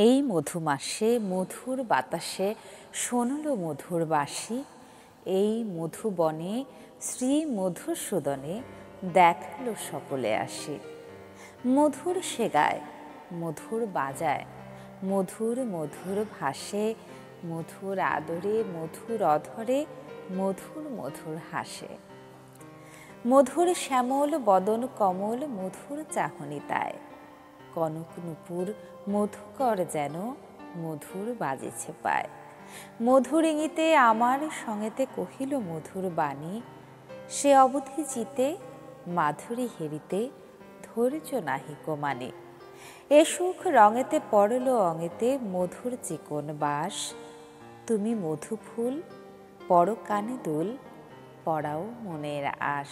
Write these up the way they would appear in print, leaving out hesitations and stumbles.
এই মধুমাসে মধুর বাতাসে শোনল মধুর বাঁশি, এই মধুবনে শ্রী মধুসূদনে দেখলো সকলে আসি। মধুর সে গায়, মধুর বাজায়, মধুর মধুর ভাসে, মধুর আদরে মধুর অধরে মধুর মধুর হাসে। মধুর শ্যামল বদন কমল মধুর চাহনি তায়, কনক নূপুর মধুকর যেন মধুর বাজেছে পায়। মধুর ইঙ্গিতে আমার সঙ্গেতে কহিল মধুর বাণী, সে অবধি জিতে মাধুরী হেরিতে ধৈর্য নাহিক মানে। এ সুখ রঙেতে পড়ল অঙেতে মধুর চিকন বাস, তুমি মধু ফুল পড় কানে দুল পড়াও মনের আশ।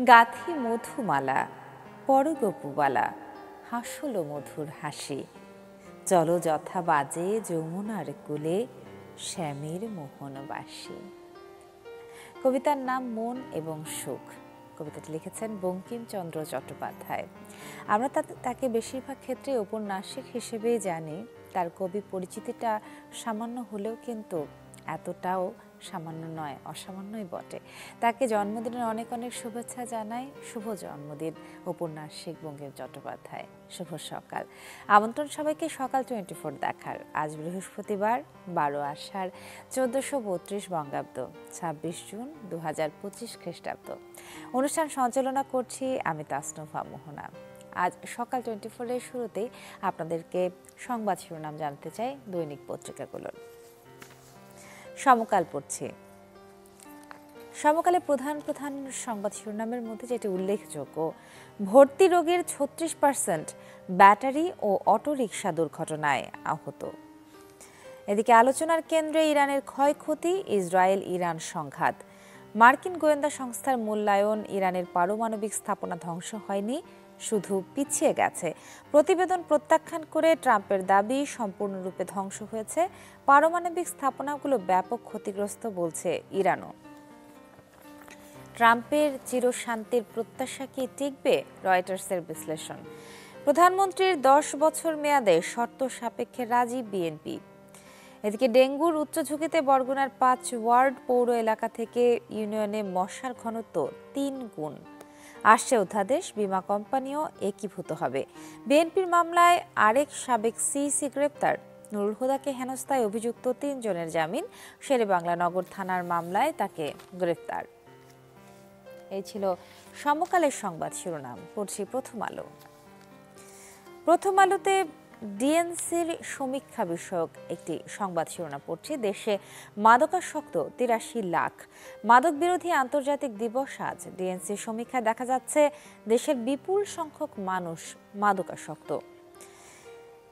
গাথি মধুমালা পড় গপুবালা, হাসল মধুর হাসি, চলো যথা বাজে যমুনার কূলে শ্যামের মোহনবাসী। কবিতার নাম মন এবং সুখ। কবিতাটি লিখেছেন বঙ্কিমচন্দ্র চট্টোপাধ্যায়। আমরা তাকে বেশিরভাগ ক্ষেত্রে ঔপন্যাসিক হিসেবেই জানি। তার কবি পরিচিতিটা সামান্য হলেও কিন্তু এতটাও সামান্য নয়, অসামান্যই বটে। তাকে জন্মদিনের অনেক অনেক শুভেচ্ছা জানাই। শুভ জন্মদিন ঔপন্যাসিক বঙ্কিম চট্টোপাধ্যায়। শুভ সকাল। আমন্ত্রণ সবাইকে সকাল 24 দেখার। আজ বৃহস্পতিবার 12 আষাঢ় 1432 বঙ্গাব্দ, 26 জুন 2025 খ্রিস্টাব্দ। অনুষ্ঠান সঞ্চালনা করছি আমি তাসনুভা মোহনা। আজ সকাল 24-এর শুরুতেই আপনাদেরকে সংবাদ শিরোনাম জানতে চাই দৈনিক পত্রিকাগুলোর। সমকাল পড়ছি। সমকালে প্রধান প্রধান সংবাদ শিরোনামের মধ্যে যেটি উল্লেখযোগ্য, ভর্তি রোগীর 36% ব্যাটারি ও অটোরিকশা দুর্ঘটনায় আহত। এদিকে আলোচনার কেন্দ্রে ইরানের ক্ষয়ক্ষতি, ইসরায়েল ইরান সংঘাত। মার্কিন গোয়েন্দা সংস্থার মূল্যায়ন, ইরানের পারমাণবিক স্থাপনা ধ্বংস হয়নি, শুধু পিছিয়ে গেছে। প্রতিবেদন প্রত্যাখ্যান করে ট্রাম্পের দাবি সম্পূর্ণরূপে ধ্বংস হয়েছে পারমাণবিক স্থাপনাগুলো, ব্যাপক ক্ষতিগ্রস্ত বলছে ইরানও। ট্রাম্পের চিরশান্তির প্রত্যাশা কি টিকবে? রয়টার্সের বিশ্লেষণ। প্রধানমন্ত্রীর 10 বছর মেয়াদে শর্ত সাপেক্ষে রাজি বিএনপি। এদিকে ডেঙ্গুর উচ্চ ঝুঁকিতে বরগুনার 5 ওয়ার্ড পৌর এলাকা থেকে ইউনিয়নে মশার ঘনত্ব 3 গুণ। আসছে অধ্যাদেশ, বীমা কোম্পানিও একীভূত হবে। বিএনপির মামলায় আরেক সাবেক সিইসি গ্রেপ্তার। নুরুল হুদাকে হেনস্থায় অভিযুক্ত 3 জনের জামিন। শেরেবাংলা নগর থানার মামলায় তাকে গ্রেপ্তার। এই ছিল সমকালের সংবাদ শিরোনাম। পড়ছি প্রথম আলো। প্রথম আলোতে ডিএনসির সমীক্ষা বিষয়ক একটি সংবাদ শিরোনাম পড়ছি। দেশে মাদকাসক্ত 83 লাখ। মাদক বিরোধী আন্তর্জাতিক দিবস আজ। ডিএনসির সমীক্ষায় দেখা যাচ্ছে দেশের বিপুল সংখ্যক মানুষ মাদকাসক্ত।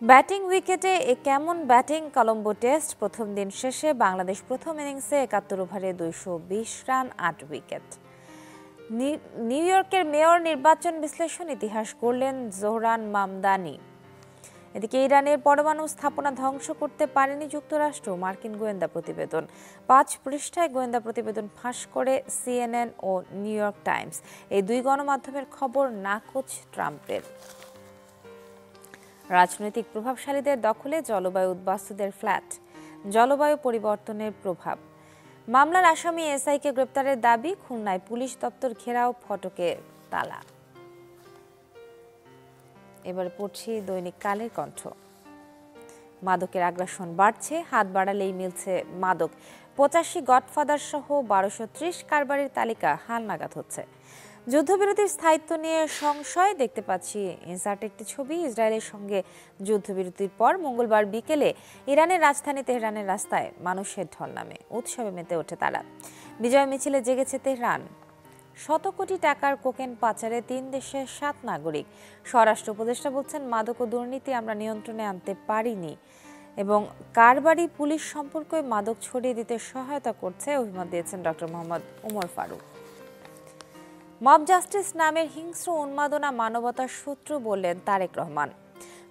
ব্যাটিং উইকেটে কেমন ব্যাটিং কলম্বো টেস্ট। প্রথম দিন শেষে বাংলাদেশ প্রথম ইনিংসে 71 ওভারে 220 রান, 8 উইকেট। নিউ ইয়র্কের মেয়র নির্বাচন বিশ্লেষণ ইতিহাস করলেন জোহরান মামদানি। এদিকে ইরানের পরমাণু স্থাপনা ধ্বংস করতে পারেনি যুক্তরাষ্ট্র, মার্কিন গোয়েন্দা প্রতিবেদন। 5 পৃষ্ঠায় গোয়েন্দা প্রতিবেদন ফাঁস করে সিএনএন ও নিউ ইয়র্ক টাইমস। এই দুই গণমাধ্যমের খবর নাকচ ট্রাম্পের। রাজনৈতিক প্রভাবশালীদের দখলে জলবায়ু উদ্বাস্তুদের ফ্ল্যাট। জলবায়ু পরিবর্তনের প্রভাব। মামলার আসামি এসআইকে গ্রেপ্তারের দাবি। খুলনায় পুলিশ দপ্তর ঘেরাও, ফটকে তালা। এবার পড়ছি দৈনিক কালের কণ্ঠ। মাদকের আগ্রাসন বাড়ছে, হাত বাড়ালেই মিলছে মাদক। 85 গডফাদার সহ 1230 কারবারির তালিকা হালনাগাদ হচ্ছে। যুদ্ধবিরতির স্থায়িত্ব নিয়ে সংশয় দেখতে পাচ্ছি ইনসার্ট একটি ছবি। ইসরায়েলের সঙ্গে যুদ্ধবিরতির পর মঙ্গলবার বিকেলে ইরানের রাজধানী তেহরানের রাস্তায় মানুষের ঢল নামে। উৎসবে মেতে ওঠে তারা। বিজয় মিছিলে জেগেছে তেহরান। 100 কোটি টাকার কোকেন পাচারে 3 দেশের 7 নাগরিক। স্বরাষ্ট্র উপদেষ্টা বলছেন, মাদক ও দুর্নীতি আমরা নিয়ন্ত্রণে আনতে পারিনি এবং কারবারি পুলিশ সম্পর্কে মাদক ছড়িয়ে দিতে সহায়তা করছে, অভিমত দিয়েছেন doctor Mohammad Umar Faruk. Mob justice নামের হিংস্র উন্মাদনা মানবতার শত্রু বললেন তারেক রহমান।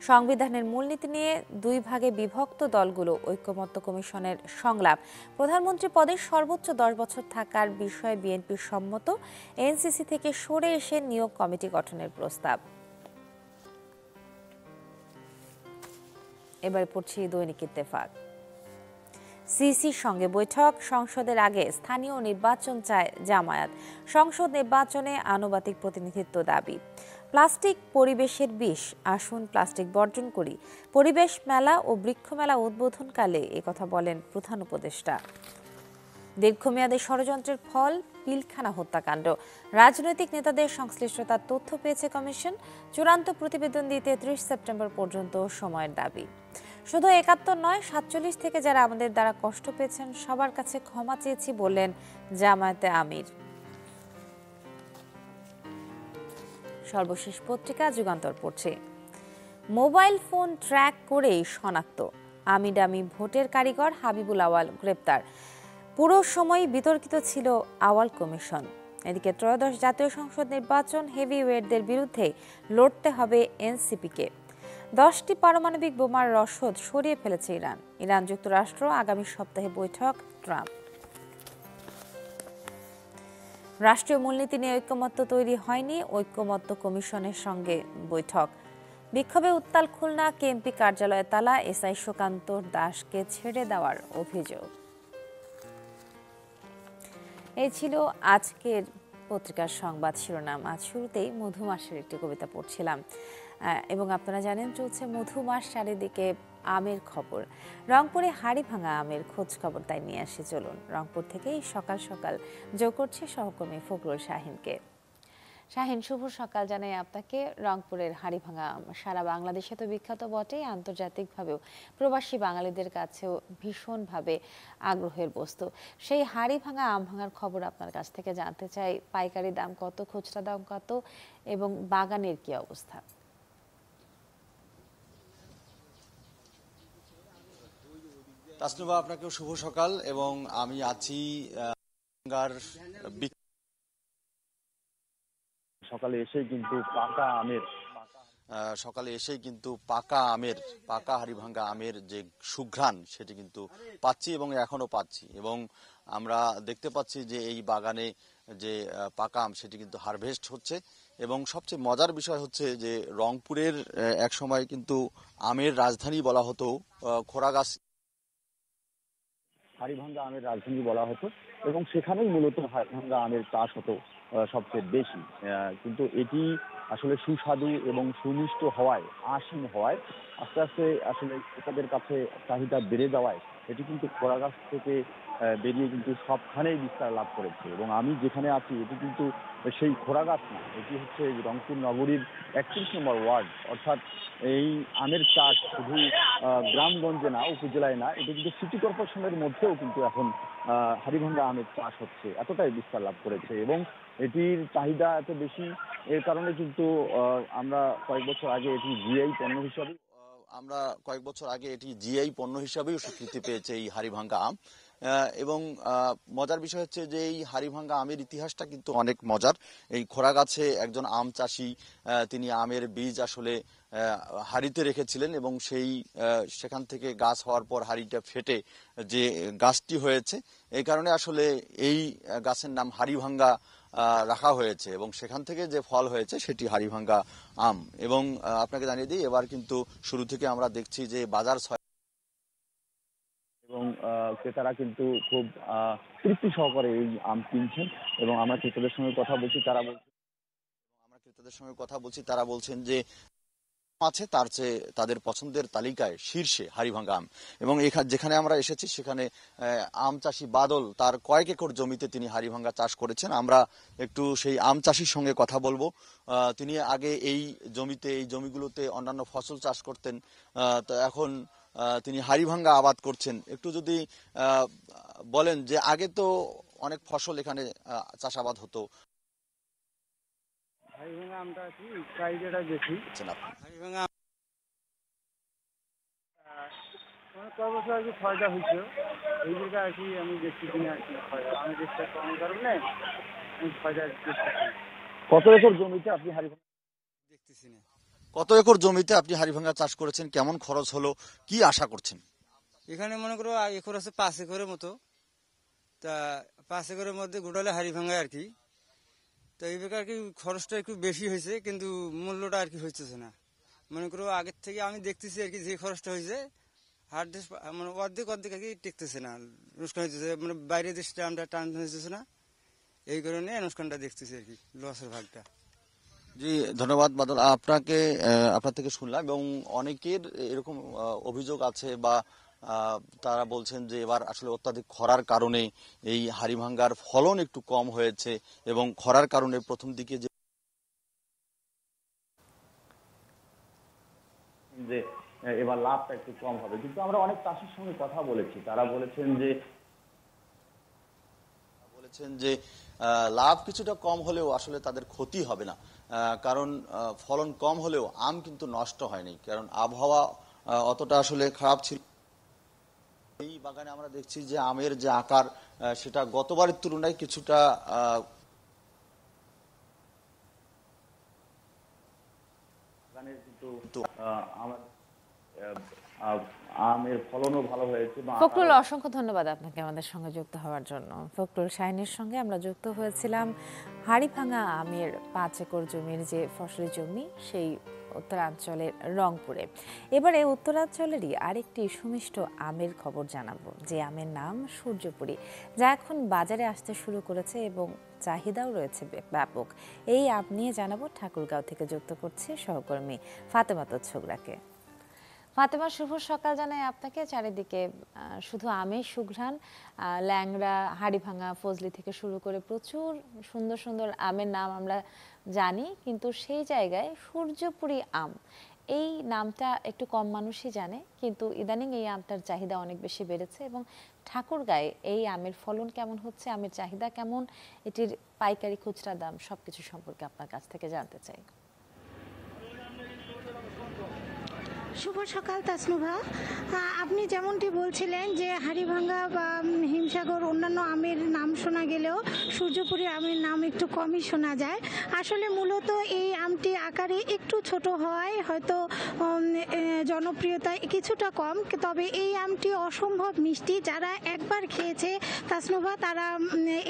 সংবিধানের মূলনীতি নিয়ে 2 ভাগে বিভক্ত দলগুলো ঐক্যমত্য কমিশনের সংলাপ। প্রধানমন্ত্রী পদে সর্বোচ্চ 10 বছর থাকার বিষয়ে বিএনপির সম্মত। এনসিসি থেকে সরে এসে নিয়োগ কমিটি গঠনের প্রস্তাব। এবার পড়ছি দৈনিক ইত্তেফাক। সিসির সঙ্গে বৈঠক, সংসদের আগে স্থানীয় নির্বাচন চায় জামায়াত, সংসদ নির্বাচনে আনুপাতিক প্রতিনিধিত্ব দাবি। প্লাস্টিক পরিবেশের বিষ, আসুন প্লাস্টিক বর্জন করি। পরিবেশ মেলা ও বৃক্ষ মেলা উদ্বোধনকালে একথা বলেন প্রধান উপদেষ্টা। দীর্ঘমেয়াদী ষড়যন্ত্রের ফল পিলখানা হত্যাকাণ্ড, রাজনৈতিক নেতাদের সংশ্লিষ্টতার তথ্য পেয়েছে কমিশন। চূড়ান্ত প্রতিবেদন দিতে 30 সেপ্টেম্বর পর্যন্ত সময়ের দাবি। শুধু 71 নয়, 47 থেকে যারা আমাদের দ্বারা কষ্ট পেয়েছেন সবার কাছে ক্ষমা চেয়েছি বললেন জামায়াতে আমির। সর্বশেষ পত্রিকা যুগান্তর পড়ছে, মোবাইল ফোন ট্র্যাক করেই শনাক্ত, আমিডামি ভোটের কারিগর হাবিবুল আওয়াল গ্রেপ্তার। পুরো সময় বিতর্কিত ছিল আওয়াল কমিশন। এদিকে ত্রয়োদশ জাতীয় সংসদ নির্বাচন, হেভিওয়েটদের বিরুদ্ধে লড়তে হবে এনসিপিকে। 10টি পারমাণবিক বোমার রসদ সরিয়ে ফেলেছে ইরান। ইরান যুক্তরাষ্ট্র আগামী সপ্তাহে বৈঠক ট্রাম্প। রাষ্ট্রীয় মূলনীতি নিয়ে ঐকমত্য তৈরি হয়নি, ঐকমত্য কমিশনের সঙ্গে বৈঠক। বিক্ষোভে উত্তাল খুলনা, কেএমপি কার্যালয়ে তালা, এসআই সুকান্ত দাসকে ছেড়ে দেওয়ার অভিযোগ। এই ছিল আজকের পত্রিকার সংবাদ শিরোনাম। আজ শুরুতেই মধুমাসের একটি কবিতা পড়ছিলাম এবং আপনারা জানেন চলছে মধুমাস, চারিদিকে আমের খবর। রংপুরে হাড়ি ভাঙা আমের খোঁজ খবর তাই নিয়ে আসি, চলুন। রংপুর থেকেই সকাল সকাল যোগ করছি সহকর্মী ফখরুল শাহিনকে। শাহিন, শুভ সকাল জানাই আপনাকে। রংপুরের হাড়িভাঙা আম সারা বাংলাদেশে তো বিখ্যাত বটেই, আন্তর্জাতিকভাবেও প্রবাসী বাঙালিদের কাছেও ভীষণভাবে আগ্রহের বস্তু। সেই হাড়িভাঙা আম ভাঙার খবর আপনার কাছ থেকে জানতে চাই। পাইকারি দাম কত, খুচরা দাম কত এবং বাগানের কি অবস্থা? তাসনুবা, আপনাকেও শুভ সকাল। এবং আমি আছি সকালে এসেই কিন্তু পাকা হাড়িভাঙ্গা আমের যে সুঘ্রাণ সেটি কিন্তু পাচ্ছি এবং এখনো পাচ্ছি। এবং আমরা দেখতে পাচ্ছি যে এই বাগানে যে পাকা আম সেটি কিন্তু হারভেস্ট হচ্ছে। এবং সবচেয়ে মজার বিষয় হচ্ছে যে রংপুরের এক সময় কিন্তু আমের রাজধানী বলা হতো, খোরাগাছ হাড়িভাঙ্গা আমের রাজধানী বলা হতো এবং সেখানেই মূলত হাড়িভাঙ্গা আমের চাষ হতো সবচেয়ে বেশি। কিন্তু এটি আসলে সুস্বাদু এবং সুমিষ্ট হওয়ায়, আসীন হওয়ায় আস্তে আস্তে আসলে ক্রেতাদের কাছে চাহিদা বেড়ে যাওয়ায় এটি কিন্তু খোরাগাছ থেকে বেরিয়ে কিন্তু সবখানেই বিস্তার লাভ করেছে। এবং আমি যেখানে আছি এটি কিন্তু সেই খোরাগাছ না, এটি হচ্ছে রংপুর নগরীর 31 নম্বর ওয়ার্ড। অর্থাৎ এই আমের চাষ শুধু গ্রামগঞ্জে না, উপজেলায় না, এটা কিন্তু সিটি কর্পোরেশনের মধ্যেও কিন্তু এখন হাড়িভাঙ্গা আমের চাষ হচ্ছে, এতটাই বিস্তার লাভ করেছে। এবং এটির চাহিদা এত বেশি, এর কারণে কিন্তু আমরা কয়েক বছর আগে এটি জিআই পণ্য হিসাবেও স্বীকৃতি পেয়েছে এই হাড়িভাঙ্গা আম। এবং মজার বিষয় হচ্ছে যে এই হাড়িভাঙ্গা আমের ইতিহাসটা কিন্তু অনেক মজার। এই খোরাগাছে একজন আম চাষি তিনি আমের বীজ আসলে হাড়িতে রেখেছিলেন এবং সেখান থেকে গাছ হওয়ার পর হাড়িটা ফেটে যে গাছটি হয়েছে, এই কারণে আসলে এই গাছের নাম হাড়িভাঙ্গা রাখা হয়েছে এবং সেখান থেকে যে ফল হয়েছে সেটি হাড়িভাঙ্গা আম। এবং আপনাকে জানিয়ে দিই, এবার কিন্তু শুরু থেকে আমরা দেখছি যে বাজার এবং ক্রেতারা কিন্তু খুব তৃপ্তি সহকারে এই আম কিনছেন। এবং আমরা ক্রেতাদের সঙ্গে কথা বলছি, তারা বলছেন যে আছে তার চেয়ে তাদের পছন্দের তালিকায় শীর্ষে হাড়িভাঙ্গা আম। এবং যেখানে আমরা এসেছি সেখানে আম চাষি বাদল তার কয়েক একর জমিতে তিনি হাড়িভাঙ্গা চাষ করেছেন। আমরা একটু সেই আম চাষির সঙ্গে কথা বলবো। তিনি আগে এই জমিগুলোতে অন্যান্য ফসল চাষ করতেন, তো এখন তিনি হাড়িভাঙ্গা আবাদ করছেন। একটু যদি বলেন যে আগে তো অনেক ফসল এখানে চাষাবাদ হতো, হাড়িভাঙ্গা আমটা কি চাহিদাটা বেশি। হাড়িভাঙ্গা কয় বছর আর কি ফয়দা হয়েছে, এই দিকে আর কি আমি দেখছি কিনে আর কি ফয়দা আমি দেখতে কম কারণে আমি ফয়দা দেখতেছি। কত একর জমিতে আপনি হাড়িভাঙ্গা দেখতেছি না? কত একর জমিতে আপনি হাড়িভাঙ্গা চাষ করেছেন? কেমন খরচ হলো? কি আশা করছেন? এখানে মনে করো একর আছে 5 একরের মতো, তা 5 একরের মধ্যে গোটালে হাড়িভাঙ্গা আর কি। তো এই বেকার কি খরচটা একটু বেশি হয়েছে, কিন্তু মূল্যটা আর কি হইতেছে না। মনে করো আগের থেকে আমি দেখতেছি আর কি যে খরচটা হয়েছে হাট দেশ মানে অর্ধেক অর্ধেক আর কি টিকতেছে না, অনুষ্ঠান হইতেছে মানে বাইরের দেশটা আমরা টান হইতেছে না, এই কারণে অনুষ্ঠানটা দেখতেছি আর কি, লসের ভাগটা। জি ধন্যবাদ বাদল, আপনাকে আপনার থেকে শুনলাম এবং অনেকের এরকম অভিযোগ আছে বা তারা বলছেন যে এবার আসলে অত্যাধিক খরার কারণে এই হাড়িভাঙ্গার ফলন একটু কম হয়েছে এবং খরার কারণে প্রথম দিকে যে এবার লাভটা একটু কম হবে, কিন্তু আমরা অনেক চাষির সঙ্গে কথা বলেছি, তারা বলেছেন যে লাভ কিছুটা কম হলেও আসলে তাদের ক্ষতি হবে না, কারণ ফলন কম হলেও আম কিন্তু নষ্ট হয়নি, কারণ আবহাওয়া অতটা আসলে খারাপ ছিল। এই বাগানে আমরা দেখছি যে আমের যে আকার সেটা গতবারের তুলনায় কিছুটা বাগানের কিন্তু আমের ফলনও ভালো হয়েছে। ফখরুল, অসংখ্য ধন্যবাদ আপনাকে আমাদের সঙ্গে যুক্ত হওয়ার জন্য। ফখরুল শাহিনের সঙ্গে আমরা যুক্ত হয়েছিলাম হাড়িভাঙা আমের 5 একর জমির যে ফসলি জমি সেই উত্তরাঞ্চলের রংপুরে। এবারে উত্তরাঞ্চলেরই আরেকটি সুমিষ্ট আমের খবর জানাবো, যে আমের নাম সূর্যপুরী, যা এখন বাজারে আসতে শুরু করেছে এবং চাহিদাও রয়েছে ব্যাপক। এই আম নিয়ে জানাবো ঠাকুরগাঁও থেকে যুক্ত করছে সহকর্মী ফাতেমা ছোকরাকে। ফাতেমা, শুভ সকাল জানাই আপনাকে। চারিদিকে শুধু আমের সুঘ্রাণ, ল্যাংড়া, হাড়িভাঙা, ফজলি থেকে শুরু করে প্রচুর সুন্দর সুন্দর আমের নাম আমরা জানি, কিন্তু সেই জায়গায় সূর্যপুরী আম এই নামটা একটু কম মানুষই জানে, কিন্তু ইদানিং এই আমটার চাহিদা অনেক বেশি বেড়েছে। এবং ঠাকুরগাঁয়ে এই আমের ফলন কেমন হচ্ছে, আমের চাহিদা কেমন, এটির পাইকারি খুচরা দাম সবকিছু সম্পর্কে আপনার কাছ থেকে জানতে চাই। শুভ সকাল তাসনুভা, আপনি যেমনটি বলছিলেন যে হাড়িভাঙ্গা বা হিমসাগর অন্যান্য আমের নাম শোনা গেলেও সূর্যপুরী আমের নাম একটু কমই শোনা যায়। আসলে মূলত এই আমটি আকারে একটু ছোট হওয়ায় হয়তো জনপ্রিয়তা কিছুটা কম, তবে এই আমটি অসম্ভব মিষ্টি। যারা একবার খেয়েছে তাসনুভা তারা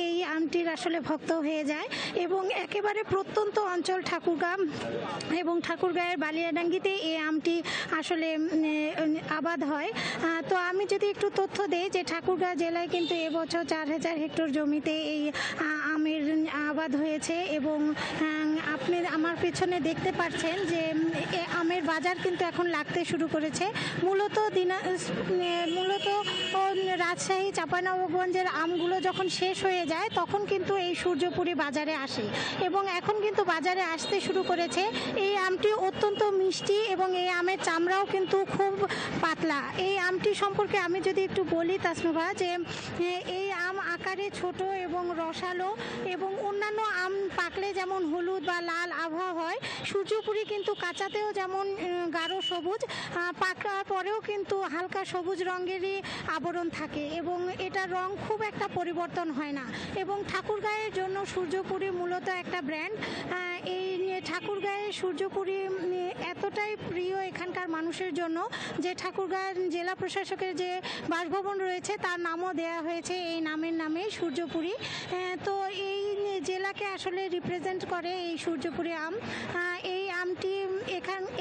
এই আমটির আসলে ভক্ত হয়ে যায়। এবং একেবারে প্রত্যন্ত অঞ্চল ঠাকুরগাঁ এবং ঠাকুরগাঁয়ের বালিয়াডাঙ্গিতে এই আমটি আসলে আবাদ হয়। তো আমি যদি একটু তথ্য দেই যে ঠাকুরগাঁ জেলায় কিন্তু এবছর 4000 হেক্টর জমিতে এই আমের আবাদ হয়েছে এবং আপনি আমার পেছনে দেখতে পাচ্ছেন যে আমের বাজার কিন্তু এখন লাগতে শুরু করেছে। মূলত রাজশাহী, চাঁপাইনবাবগঞ্জের আমগুলো যখন শেষ হয়ে যায় তখন কিন্তু এই সূর্যপুরী বাজারে আসে এবং এখন কিন্তু বাজারে আসতে শুরু করেছে। এই আমটি অত্যন্ত মিষ্টি এবং এই আমের চামড়াও কিন্তু খুব পাতলা। এই আমটি সম্পর্কে আমি যদি একটু বলি তাসনুভা, যে এই আম আকারে ছোট এবং রসালো এবং অন্যান্য আম পাকলে যেমন হলুদ বা লাল আভা হয়, সূর্যপুরী কিন্তু কাঁচাতেও যেমন গাঢ় সবুজ, পাকার পরেও কিন্তু হালকা সবুজ রঙেরই আবরণ থাকে এবং এটার রং খুব একটা পরিবর্তন হয় না। এবং ঠাকুরগাঁয়ের জন্য সূর্যপুরী মূলত একটা ব্র্যান্ড। এই ঠাকুরগাঁয়ের সূর্যপুরী এতটাই প্রিয় এখানকার মানুষের জন্য যে ঠাকুরগাঁ জেলা প্রশাসকের যে বাসভবন রয়েছে তার নামও দেয়া হয়েছে এই নামের নামে, সূর্যপুরী। তো এই জেলাকে আসলে রিপ্রেজেন্ট করে এই সূর্যপুরী আম। এই আমটি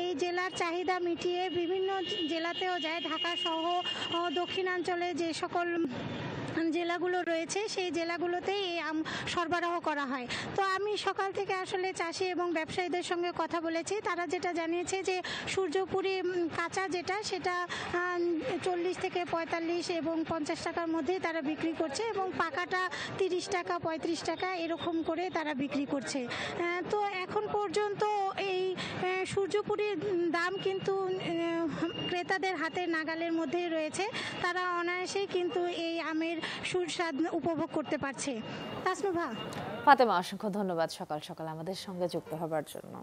এই জেলার চাহিদা মিটিয়ে বিভিন্ন জেলাতেও যায়, ঢাকা সহ দক্ষিণাঞ্চলে যে সকল জেলাগুলো রয়েছে সেই জেলাগুলোতেই এই আম সরবরাহ করা হয়। তো আমি সকাল থেকে আসলে চাষি এবং ব্যবসায়ীদের সঙ্গে কথা বলেছি, তারা যেটা জানিয়েছে যে সূর্যপুরী কাঁচা যেটা সেটা 40 থেকে 45 এবং 50 টাকার মধ্যেই তারা বিক্রি করছে এবং পাকাটা 30 টাকা 35 টাকা এরকম করে তারা বিক্রি করছে। তো এখন পর্যন্ত এই সূর্যপুরীর দাম কিন্তু ক্রেতাদের হাতের নাগালের মধ্যেই রয়েছে, তারা অনায়াসেই কিন্তু এই আমের সুস্বাদ উপভোগ করতে পারছে। তাসনুভা। ফাতেমা, অসংখ্য ধন্যবাদ সকাল সকাল আমাদের সঙ্গে যুক্ত হবার জন্য।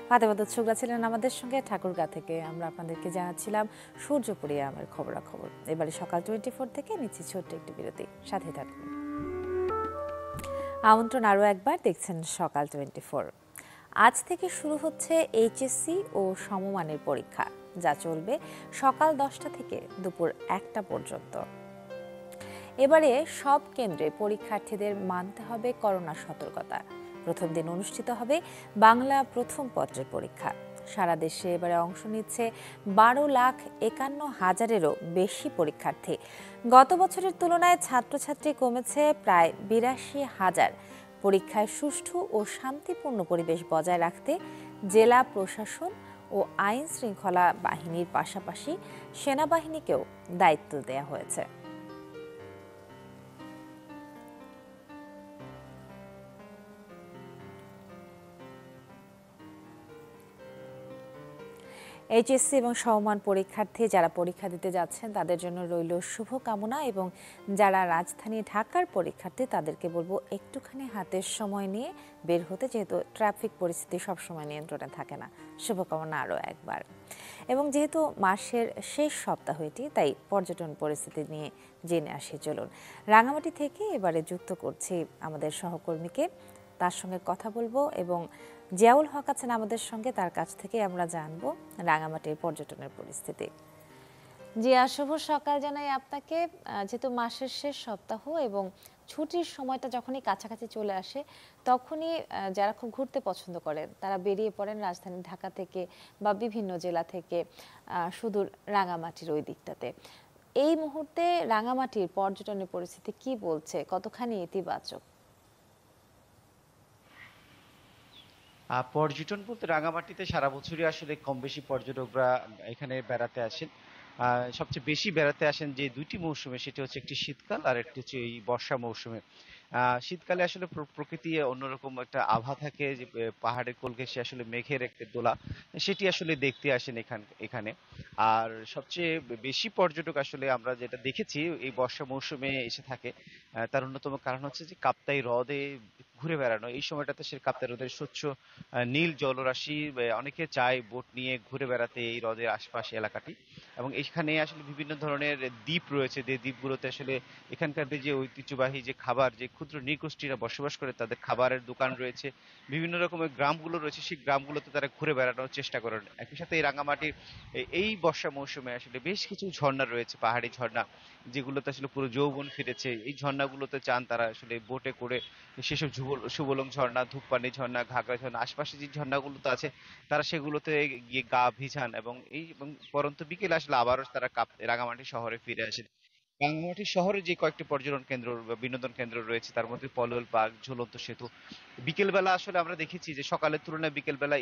ফাতেমা ছোকরা ছিলেন আমাদের সঙ্গে ঠাকুরগাঁ থেকে। আমরা আপনাদেরকে জানাচ্ছিলাম সূর্যপুরী আমের খবরাখবর। এবারে সকাল 24 থেকে নিচ্ছি ছোট্ট একটি বিরতি, সাথে থাকুন। আমন্ত্রণ আরও একবার, দেখছেন সকাল 24। আজ থেকে শুরু হচ্ছে এইচএসসি ও সমমানের পরীক্ষা, যা চলবে সকাল 10টা থেকে দুপুর 1টা পর্যন্ত। এবারে সব কেন্দ্রে পরীক্ষার্থীদের মানতে হবে করোনা সতর্কতা। প্রথম দিন অনুষ্ঠিত হবে বাংলা প্রথম পত্রের পরীক্ষা। সারা দেশে এবারে অংশ নিচ্ছে 12,51,000-এরও বেশি পরীক্ষার্থী। গত বছরের তুলনায় ছাত্রছাত্রী কমেছে প্রায় 82,000। পরীক্ষায় সুষ্ঠু ও শান্তিপূর্ণ পরিবেশ বজায় রাখতে জেলা প্রশাসন ও আইন শৃঙ্খলা বাহিনীর পাশাপাশি সেনাবাহিনীকেও দায়িত্ব দেওয়া হয়েছে। এইচএসসি এবং সমমান পরীক্ষার্থী যারা পরীক্ষা দিতে যাচ্ছেন তাদের জন্য রইল শুভকামনা, এবং যারা রাজধানী ঢাকার পরীক্ষার্থী তাদেরকে বলবো একটুখানি হাতের সময় নিয়ে বের হতে, যেহেতু ট্রাফিক পরিস্থিতি সবসময় নিয়ন্ত্রণে থাকে না। শুভকামনা আরও একবার। এবং যেহেতু মাসের শেষ সপ্তাহ এটি, তাই পর্যটন পরিস্থিতি নিয়ে জেনে আসি চলুন। রাঙামাটি থেকে এবারে যুক্ত করছি আমাদের সহকর্মীকে, তার সঙ্গে কথা বলবো এবং জিয়াউল হক আছেন আমাদের সঙ্গে, তার কাছ থেকে আমরা জানবো রাঙামাটির পর্যটনের পরিস্থিতি। জিয়া, শুভ সকাল জানাই আপনাকে। যেহেতু মাসের শেষ সপ্তাহ এবং ছুটির সময়টা যখনই কাছাকাছি চলে আসে তখনই যারা খুব ঘুরতে পছন্দ করেন তারা বেরিয়ে পড়েন রাজধানী ঢাকা থেকে বা বিভিন্ন জেলা থেকে সুদূর রাঙামাটির ওই দিকটাতে। এই মুহূর্তে রাঙামাটির পর্যটনের পরিস্থিতি কি বলছে, কতখানি ইতিবাচক? পর্যটন বলতে রাঙামাটিতে সারা বছরই আসলে কম বেশি পর্যটকরা এখানে বেড়াতে আসেন। সবচেয়ে বেশি বেড়াতে আসেন যে দুইটি মৌসুমে, সেটি হচ্ছে একটি শীতকাল আর একটি হচ্ছে এই বর্ষা মৌসুমে। শীতকালে আসলে প্রকৃতি অন্যরকম একটা আভা থাকে, যে পাহাড়ের কোল ঘেঁষে আসলে মেঘের একটা দোলা, সেটি আসলে দেখতে আসেন এখানে। আর সবচেয়ে বেশি পর্যটক আসলে আমরা যেটা দেখেছি এই বর্ষা মৌসুমে এসে থাকে, তার অন্যতম কারণ হচ্ছে যে কাপ্তাই হ্রদে ঘুরে বেড়ানো। এই সময়টাতে সে কাপ্তাই হ্রদের স্বচ্ছ নীল জলরাশি, অনেকে চায় বোট নিয়ে ঘুরে বেড়াতে এই হ্রদের আশপাশে এলাকাটি। এবং এখানে আসলে বিভিন্ন ধরনের দ্বীপ রয়েছে, যে দ্বীপগুলোতে আসলে এখানকার যে ঐতিহ্যবাহী যে খাবার, যে ক্ষুদ্র নৃগোষ্ঠীরা বসবাস করে তাদের খাবারের দোকান রয়েছে, বিভিন্ন রকমের গ্রামগুলো রয়েছে, সেই গ্রামগুলোতে তারা ঘুরে বেড়ানোর চেষ্টা করেন। একই সাথে এই রাঙামাটির এই বর্ষা মৌসুমে আসলে বেশ কিছু ঝর্ণা রয়েছে, পাহাড়ি ঝর্ণা, যেগুলোতে আসলে পুরো যৌবন ফিরেছে। এই ঝর্ণাগুলোতে চান তারা আসলে বোটে করে, সেসব সুবলং ঝর্ণা, ধূপপানি ঝর্ণা, ঘাগড়া ঝর্ণা, আশপাশে যে ঝর্ণাগুলোতে আছে তারা সেগুলোতে গিয়ে গা ভিজান এবং পরন্ত বিকেলে আসলে আবারও তারা রাঙামাটি শহরে ফিরে আসেন। রাঙামাটি শহরে যে কয়েকটি পর্যটন কেন্দ্র বা বিনোদন কেন্দ্র রয়েছে তার মধ্যে পলল পার্ক, ঝুলন্ত সেতু। বিকেলবেলা আসলে আমরা দেখেছি যে সকালের তুলনায় বিকেলবেলা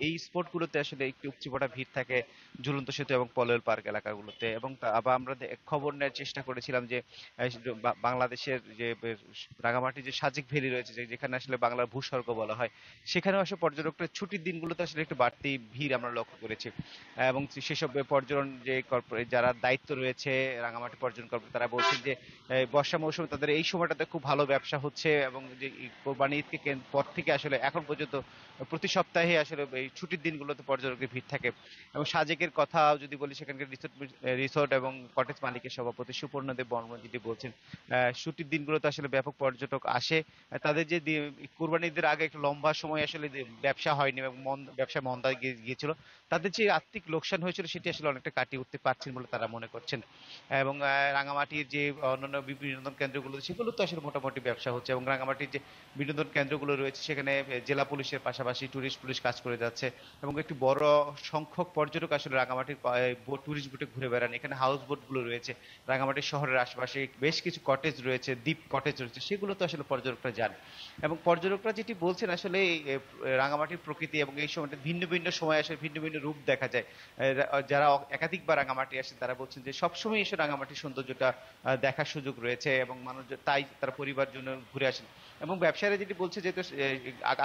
এই স্পটগুলোতে আসলে একটু উপচেপটা ভিড় থাকে, ঝুলন্ত সেতু এবং পলল পার্ক এলাকাগুলোতে। এবং আবার আমরা খবর নেওয়ার চেষ্টা করেছিলাম যে বাংলাদেশের যে রাঙামাটি যে সাজেক ভ্যালি রয়েছে, যেখানে আসলে বাংলার ভূস্বর্গ বলা হয়, সেখানেও আসলে পর্যটকরা ছুটির দিনগুলোতে আসলে একটু বাড়তি ভিড় আমরা লক্ষ্য করেছি। এবং সেসব পর্যটন যে যারা দায়িত্ব রয়েছে রাঙামাটি পর্যটন কর্পোরেশন, তারা বলছেন যে বর্ষা মৌসুমে তাদের এই সময়টাতে খুব ভালো ব্যবসা হচ্ছে, এবং যে কোরবানি ঈদ পর থেকে আসলে এখন পর্যন্ত প্রতি সপ্তাহে আসলে এই ছুটির দিনগুলোতে পর্যটকের ভিড় থাকে। এবং সাজেকের কথা যদি বলি, সেখানকার রিসোর্ট এবং কটেজ মালিকের সভাপতি সুপর্ণদেব বর্মন যেটি বলছেন, ছুটির দিনগুলোতে আসলে ব্যাপক পর্যটক আসে। তাদের যে কোরবানি ঈদের আগে একটা লম্বা সময় আসলে ব্যবসা হয়নি এবং ব্যবসা মন্দা গিয়েছিল, তাদের যে আর্থিক লোকসান হয়েছিল সেটি আসলে অনেকটা কাটিয়ে উঠতে পারছেন বলে তারা মনে করছেন। এবং রাঙামাটির যে অন্যান্য বিনোদন কেন্দ্রগুলো সেগুলো তো আসলে মোটামুটি ব্যবসা হচ্ছে। এবং রাঙামাটির যে বিনোদন কেন্দ্রগুলো রয়েছে সেখানে জেলা পুলিশের পাশাপাশি টুরিস্ট পুলিশ কাজ করে যাচ্ছে, এবং একটি বড় সংখ্যক পর্যটক আসলে রাঙামাটির টুরিস্ট বোটে ঘুরে বেড়ান। এখানে হাউস বোট গুলো রয়েছে, রাঙামাটি শহরের আশেপাশে বেশ কিছু কটেজ রয়েছে, দ্বীপ কটেজ রয়েছে, সেগুলো তো আসলে পর্যটকরা যান। এবং পর্যটকরা যেটি বলছেন আসলে রাঙামাটির প্রকৃতি এবং এই সময়টা ভিন্ন ভিন্ন সময় আসলে ভিন্ন ভিন্ন রূপ দেখা যায়। যারা একাধিকবার রাঙামাটি আসেন তারা বলছেন যে সবসময় এসে রাঙামাটির সৌন্দর্যটা দেখার সুযোগ রয়েছে, এবং মানুষ তাই তারা পরিবার জন্য ঘুরে আসেন। এবং ব্যবসায়ীরা যেটি বলছে, যেহেতু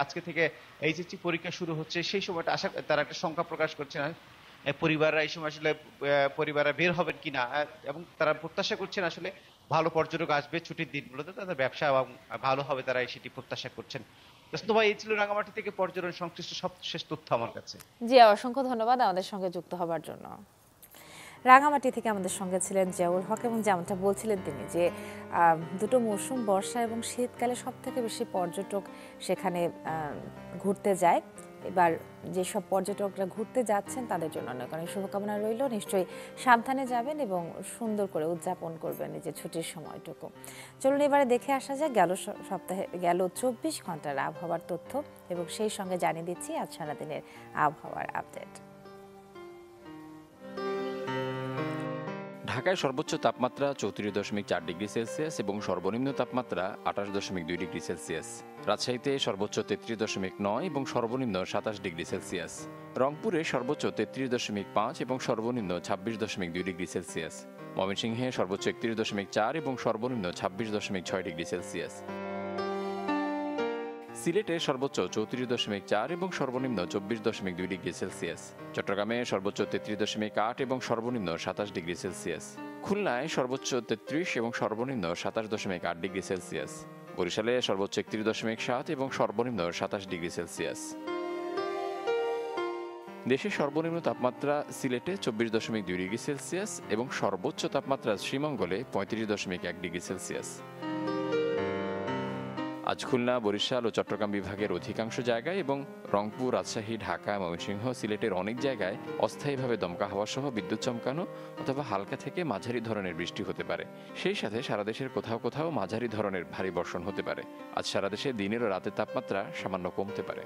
আজকে থেকে এইচএসসি পরীক্ষা শুরু হচ্ছে, সেই সময়টা তারা একটা সংখ্যা প্রকাশ করছে না পরিবাররা এই সময় আসলে পরিবাররা বের হবেন কিনা, এবং তারা প্রত্যাশা করছেন আসলে ভালো পর্যটক আসবে ছুটির দিনগুলোতে, তাদের ব্যবসা ভালো হবে, তারা সেটি প্রত্যাশা করছেন। ভাই, এই ছিল রাঙামাটি থেকে পর্যটন সংশ্লিষ্ট সবশেষ তথ্য আমার কাছে। জি, অসংখ্য ধন্যবাদ আমাদের সঙ্গে যুক্ত হবার জন্য। রাঙামাটি থেকে আমাদের সঙ্গে ছিলেন জিয়াউল হক, এবং যেমনটা বলছিলেন তিনি যে দুটো মৌসুম, বর্ষা এবং শীতকালে সব থেকে বেশি পর্যটক সেখানে ঘুরতে যায়। এবার যেসব পর্যটকরা ঘুরতে যাচ্ছেন তাদের জন্য অনেক অনেক শুভকামনা রইল। নিশ্চয়ই সাবধানে যাবেন এবং সুন্দর করে উদযাপন করবেন নিজের ছুটির সময়টুকু। চলুন এবারে দেখে আসা যায় গেল 24 ঘন্টার আবহাওয়ার তথ্য এবং সেই সঙ্গে জানিয়ে দিচ্ছি আজ সারাদিনের আবহাওয়ার আপডেট। ঢাকায় সর্বোচ্চ তাপমাত্রা 34.4 ডিগ্রি সেলসিয়াস এবং সর্বনিম্ন তাপমাত্রা 28.2 ডিগ্রি সেলসিয়াস। রাজশাহীতে সর্বোচ্চ 33.9 এবং সর্বনিম্ন 27 ডিগ্রি সেলসিয়াস। রংপুরে সর্বোচ্চ 33.5 এবং সর্বনিম্ন 26.2 ডিগ্রি সেলসিয়াস। ময়মনসিংহে সর্বোচ্চ 31.4 এবং সর্বনিম্ন 26.6 ডিগ্রি সেলসিয়াস। সিলেটে সর্বোচ্চ 34.4 এবং সর্বনিম্ন 24.2 ডিগ্রি সেলসিয়াস। চট্টগ্রামে সর্বোচ্চ 33.8 এবং সর্বনিম্ন 27 ডিগ্রি সেলসিয়াস। খুলনায় সর্বোচ্চ 33 এবং সর্বনিম্ন 27.8 ডিগ্রি সেলসিয়াস। বরিশালে সর্বোচ্চ 31.7 এবং সর্বনিম্ন 27 ডিগ্রি সেলসিয়াস। দেশের সর্বনিম্ন তাপমাত্রা সিলেটে 24.2 ডিগ্রি সেলসিয়াস এবং সর্বোচ্চ তাপমাত্রা শ্রীমঙ্গলে 35.1 ডিগ্রি সেলসিয়াস। আজ খুলনা, বরিশাল ও চট্টগ্রাম বিভাগের অধিকাংশ জায়গায় এবং রংপুর, রাজশাহী, ঢাকা, ময়মনসিংহ, সিলেটের অনেক জায়গায় অস্থায়ীভাবে দমকা হাওয়া সহ বিদ্যুৎ চমকানো অথবা হালকা থেকে মাঝারি ধরনের বৃষ্টি হতে পারে। সেই সাথে সারা দেশের কোথাও কোথাও মাঝারি ধরনের ভারী বর্ষণ হতে পারে। আজ সারা দেশে দিনের ও রাতের তাপমাত্রা সামান্য কমতে পারে।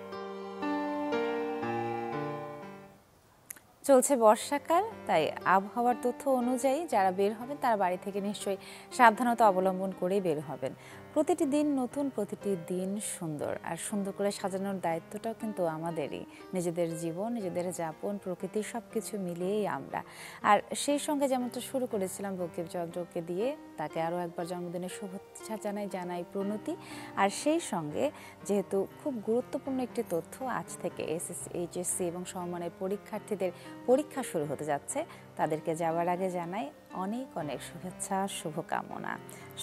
চলছে বর্ষাকাল, তাই আবহাওয়ার তথ্য অনুযায়ী যারা বের হবেন তারা বাড়ি থেকে নিশ্চয়ই সাবধানতা অবলম্বন করেই বের হবেন। প্রতিটি দিন নতুন, প্রতিটি দিন সুন্দর, আর সুন্দর করে সাজানোর দায়িত্বটাও কিন্তু আমাদেরই। নিজেদের জীবন, নিজেদের যাপন, প্রকৃতি সবকিছু মিলিয়েই আমরা। আর সেই সঙ্গে যেমনটা শুরু করেছিলাম বঙ্কিমচন্দ্রকে দিয়ে, তাকে আরও একবার জন্মদিনের শুভেচ্ছা জানাই প্রণতি। আর সেই সঙ্গে যেহেতু খুব গুরুত্বপূর্ণ একটি তথ্য, আজ থেকে এসএসসি, এইচএসসি এবং সমমানের পরীক্ষার্থীদের পরীক্ষা শুরু হতে যাচ্ছে, তাদেরকে যাওয়ার আগে জানাই অনেক অনেক শুভেচ্ছা, শুভকামনা।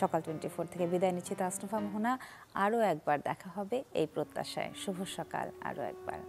সকাল 24 থেকে বিদায় নিচ্ছি তাসনুফা মোহনা। আরও একবার দেখা হবে এই প্রত্যাশায়। শুভ সকাল আরও একবার।